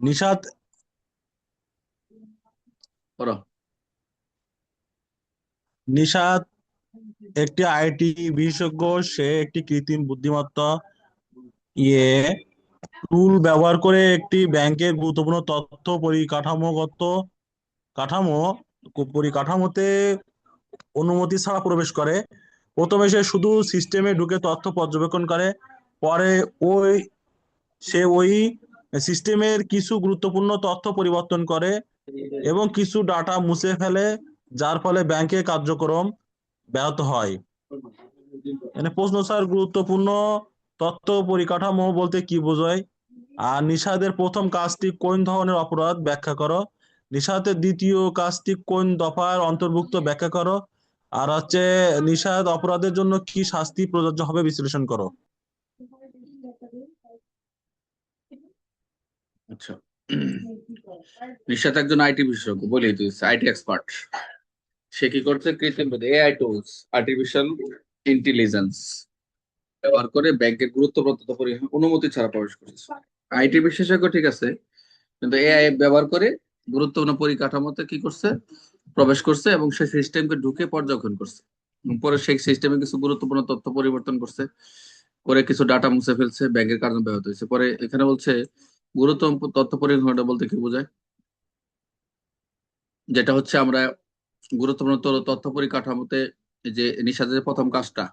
নিশাত করো। নিশাত একটি আইটি বিশেষজ্ঞ। সে একটি কৃত্রিম বুদ্ধিমত্তা ইয়ে টুল ব্যবহার করে একটি ব্যাংকের গুরুত্বপূর্ণ তথ্য কাঠামো পরিকাঠামোতে অনুমতি ছাড়া প্রবেশ করে। প্রথমে সে শুধু সিস্টেমে ঢুকে তথ্য পর্যবেক্ষণ করে। পরে ওই ওই সিস্টেমের কিছু গুরুত্বপূর্ণ তথ্য পরিবর্তন করে এবং কিছু ডাটা মুছে ফেলে, যার ফলে ব্যাংকের কার্যক্রম ব্যাহত হয়। মানে প্রশ্ন স্যার, গুরুত্বপূর্ণ তথ্য পরিকাঠামো বলতে কি বোঝায়? আর নিষাদের প্রথম কাজটি কোন ধরনের অপরাধ ব্যাখ্যা করো। নিষাদের দ্বিতীয় কাজটি কোন দফার অন্তর্ভুক্ত ব্যাখ্যা করো। আর হচ্ছে নিষাদ অপরাধের জন্য কি শাস্তি প্রযোজ্য হবে বিশ্লেষণ করো। আচ্ছা, নিশাত একজন আইটি বিশেষজ্ঞ, বলি তুই আইটি এক্সপার্ট। সে কি করছে? কৃত্রিম এআই টুলস, আর্টিফিশিয়াল ইন্টেলিজেন্স ব্যবহার করে ব্যাংকের গুরুত্বপূর্ণ তথ্য অনুমতি ছাড়া প্রবেশ করছে। আইটি বিশেষজ্ঞ ঠিক আছে, কিন্তু এআই ব্যবহার করে গুরুত্বপূর্ণ পরিকাঠামোতে কি করছে? প্রবেশ করছে এবং সেই সিস্টেমকে ঢুকে পর্যবেক্ষণ করছে। পরে সেই সিস্টেমে কিছু গুরুত্বপূর্ণ তথ্য পরিবর্তন করছে, করে কিছু ডাটা মুছে ফেলছে, ব্যাংকের কার্য ব্যাহত হয়েছে। পরে এখানে বলছে গুরুত্বপূর্ণ তথ্য পরিবর্তন বলতে কি বোঝায়? যেটা হচ্ছে আমরা গুরুত্বপূর্ণ তথ্য পরিকাঠামোতে যে নিশাদের প্রথম কাজটা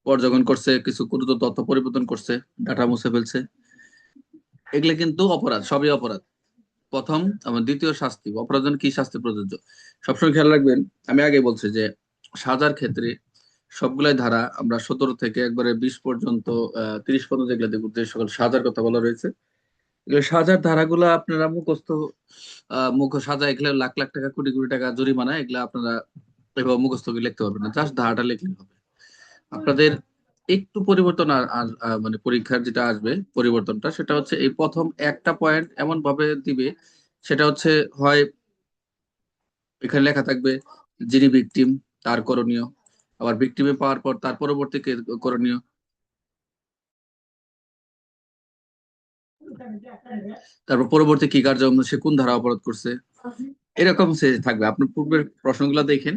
পর্যবেক্ষণ করছে, কিছু গুরুত্ব তথ্য পরিবর্তন করছে, ডাটা মুছে ফেলছে, এগুলো কিন্তু অপরাধ, সবই অপরাধ। প্রথম আমার দ্বিতীয় শাস্তি, অপরাধ জন্য কি শাস্তি প্রযোজ্য সবসময় খেয়াল রাখবেন। আমি আগে বলছি যে সাজার ক্ষেত্রে সবগুলাই ধারা আমরা 17 থেকে একবারে 20 পর্যন্ত 30 পর্যন্ত যেগুলো দেখব, যে সকল সাজার কথা বলা রয়েছে, এগুলো সাজার ধারাগুলো আপনারা মুখস্থ, মুখ সাজা এগুলো লাখ লাখ টাকা কোটি কোটি টাকা জরিমানা, এগুলো আপনারা এভাবে মুখস্থ করে লিখতে পারবেন না, জাস্ট ধারাটা লিখলে হবে। আপনাদের একটু পরিবর্তন মানে পরীক্ষার যেটা আসবে পরিবর্তনটা, সেটা হচ্ছে এই প্রথম একটা পয়েন্ট এমন ভাবে দিবে, সেটা হচ্ছে হয় এখানে লেখা থাকবে যিনি ভিকটিম তার করণীয়, আবার ভিকটিমে পাওয়ার পর তার পরবর্তী করণীয়, তারপর পরবর্তী কি কার্য, সে কোন ধারা অপরাধ করছে, এরকম সে থাকবে। আপনি পূর্বের প্রশ্নগুলো দেখেন,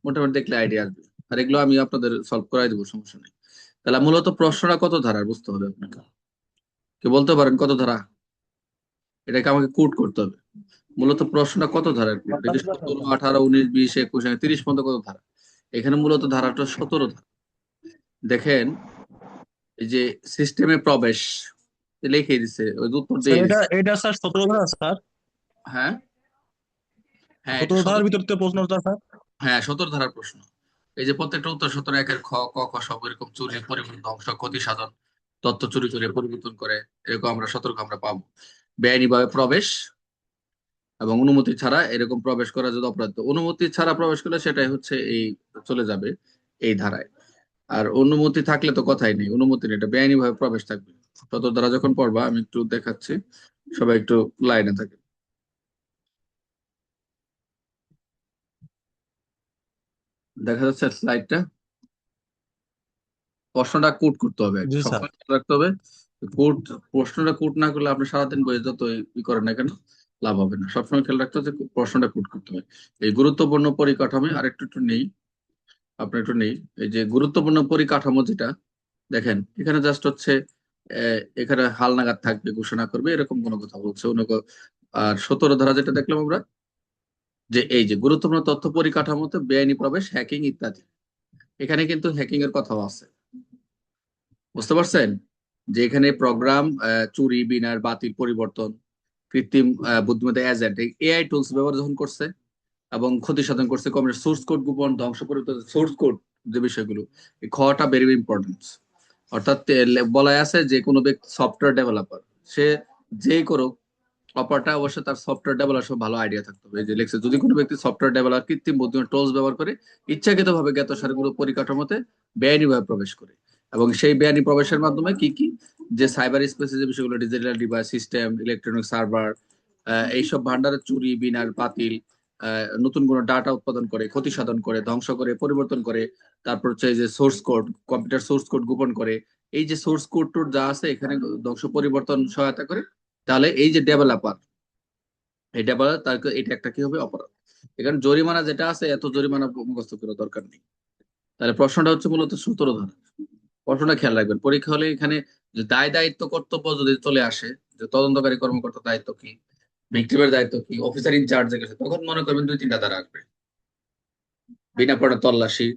মোটামুটি দেখলে আইডিয়া আসবে। আর এগুলো আমি আপনাদের সলভ করাই দেবো, সমস্যা নেই। তাহলে মূলত প্রশ্নটা কত ধারার বুঝতে হবে আপনাকে। কে বলতে পারেন কত ধারা? এটাকে আমাকে কোড করতে হবে। মূলত প্রশ্নটা কত ধারার কোড? এটা কি 17, 18, 19, 20, 21, 30 পর্যন্ত কত ধারা? এখানে মূলত ধারাটা 17 ধারা। দেখেন, এই যে সিস্টেমে প্রবেশ লিখে দিছে, ওই যে উত্তর স্যার দিয়ে এটা দিছে। এটা স্যার 17 ধারা স্যার। হ্যাঁ, হ্যাঁ, এটা 17 ধারার 17। ভিতর থেকে প্রশ্নটা স্যার। হ্যাঁ, 17 ধারার প্রশ্ন। এই যে প্রত্যেকটা উত্তর 17, একের খ, ক, খ সব এরকম চুরি, পরিবহন, ধ্বংস, ক্ষতি সাধন, তথ্য চুরি করে পরিবর্তন করে, এরকম আমরা সতর্ক আমরা পাবো। বেআইনিভাবে প্রবেশ এবং অনুমতি ছাড়া এরকম প্রবেশ করা যদি অপরাধ, তো অনুমতি ছাড়া প্রবেশ করলে সেটাই হচ্ছে এই চলে যাবে এই ধারায়। আর অনুমতি থাকলে তো কথাই নেই, অনুমতি নেই, এটা বেআইনিভাবে প্রবেশ থাকবে। তত ধারা যখন পড়বা আমি একটু দেখাচ্ছি, সবাই একটু লাইনে থাকে। দেখা যাচ্ছে স্লাইডটা? প্রশ্নটা কোড করতে হবে, জি স্যার। সবসময় খেয়াল রাখতে হবে। কোড, প্রশ্নটা কোড না করলে আপনি সারাদিন বইয়ে যত ই করেন না কেন, লাভ হবে না। সবসময় খেয়াল রাখতে হবে যে প্রশ্নটা কোড করতে হবে। এই গুরুত্বপূর্ণ পরিকাঠামো আর একটু একটু নেই, আপনার একটু নেই। এই যে গুরুত্বপূর্ণ পরিকাঠামো যেটা দেখেন, এখানে জাস্ট হচ্ছে এখানে হালনাগাদ থাকবে, ঘোষণা করবে, এরকম কোনো কথা বলছে অন্য আর 17 ধারা যেটা দেখলাম আমরা, যে এই যে গুরুত্বপূর্ণ তথ্য পরিকাঠামোতে বেআইনি প্রবেশ, হ্যাকিং ইত্যাদি, এখানে কিন্তু হ্যাকিং এর কথাও আছে। বুঝতে পারছেন যে এখানে প্রোগ্রাম চুরি, বিনার, বাতিল, পরিবর্তন, কৃত্রিম বুদ্ধিমত্তা এজেন্ট, এআই টুলস ব্যবহার যখন করছে এবং ক্ষতি সাধন করছে, কম্পিউটার সোর্স কোড গোপন, ধ্বংস, পরিবর্তন, সোর্স কোড, যে বিষয়গুলো, এই খটা ভেরি ইম্পর্টেন্ট। অর্থাৎ বলা আছে যে কোনো ব্যক্তি সফটওয়্যার ডেভেলপার, সে যেই করুক, অপারটা অবশ্যই তার সফটওয়্যার ডেভেলপার সব ভালো আইডিয়া থাকতে হবে। এই যে লেখছে, যদি কোনো ব্যক্তি সফটওয়্যার ডেভেলপার কৃত্রিম বুদ্ধিমত্তা টুলস ব্যবহার করে ইচ্ছাকৃতভাবে জ্ঞাতসারগুলো পরিকাঠামোতে বেআইনিভাবে প্রবেশ করে, এবং সেই বেআইনি প্রবেশের মাধ্যমে কি কি, যে সাইবার স্পেসে যে বিষয়গুলো, digital device, system, electronic server, এইসব ভান্ডারে চুরি, বিনার, বাতিল, নতুন কোনো ডাটা উৎপাদন করে, ক্ষতি সাধন করে, ধ্বংস করে, পরিবর্তন করে, তারপর হচ্ছে এই যে source code, computer source code গোপন করে, এই যে সোর্স কোড টোড যা আছে এখানে ধ্বংস, পরিবর্তন সহায়তা করে, তাহলে এই যে ডেভেলপার, এই ডেভেলপার তার এটা একটা কি হবে? অপরাধ। এখানে জরিমানা যেটা আছে, এত জরিমানা মুখস্থ করার দরকার নেই। তাহলে প্রশ্নটা হচ্ছে মূলত সূত্রধর। প্রশ্নটা খেয়াল রাখবেন, পরীক্ষা হলে এখানে যে দায় দায়িত্ব কর্তব্য যদি চলে আসে, যে তদন্তকারী কর্মকর্তার দায়িত্ব কি, ভিক্টিমের দায়িত্ব কি, অফিসার ইনচার্জের কাছে, তখন মনে করবেন দুই তিনটা ধারা আসবে। বিনা পড়া তল্লাশি,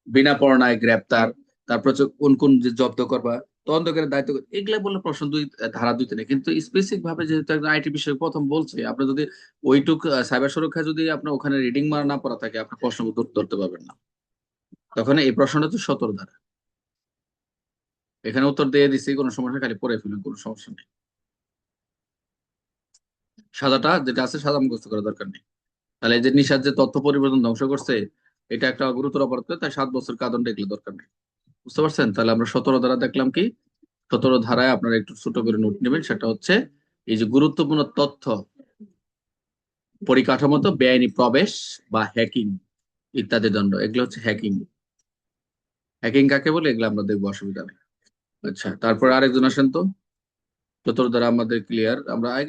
বিনা পড়ায় গ্রেপ্তার, তারপর হচ্ছে কোন কোন যে জব্দ করবা, তদন্তকারীর দায়িত্ব, এগুলা বললে প্রশ্ন দুই ধারা দুই তিনে। কিন্তু স্পেসিফিক ভাবে যেহেতু একজন আইটি বিষয়ে প্রথম বলছে, আপনি যদি ওইটুক সাইবার সুরক্ষা যদি আপনার ওখানে রিডিং মারা না পড়া থাকে, আপনার প্রশ্ন উত্তর ধরতে পারবেন না। তখন এই প্রশ্নটা হচ্ছে 17 ধারা। এখানে উত্তর দিয়ে দিচ্ছি, কোনো সমস্যা, খালি পড়ে ফেলুন, কোনো সমস্যা নেই। সাদাটা যেটা আছে সাদা মুখস্থ করার দরকার নেই। তাহলে এই যে নিশার যে তথ্য পরিবর্তন ধ্বংস করছে, এটা একটা গুরুতর অপরাধ, তাই 7 বছর কারাদণ্ড, এগুলো দরকার নেই। বুঝতে পারছেন? তাহলে আমরা 17 ধারা দেখলাম কি, 17 ধারায় আপনারা একটু ছোট করে নোট নেবেন। সেটা হচ্ছে এই যে গুরুত্বপূর্ণ তথ্য পরিকাঠামোতে বেআইনি প্রবেশ বা হ্যাকিং ইত্যাদি দণ্ড, এগুলো হচ্ছে হ্যাকিং। হ্যাকিং কাকে বলে এগুলো আমরা দেখবো, অসুবিধা নেই। আচ্ছা, তারপর আরেকজন আসেন তো। 17 ধারা আমাদের ক্লিয়ার, আমরা আগে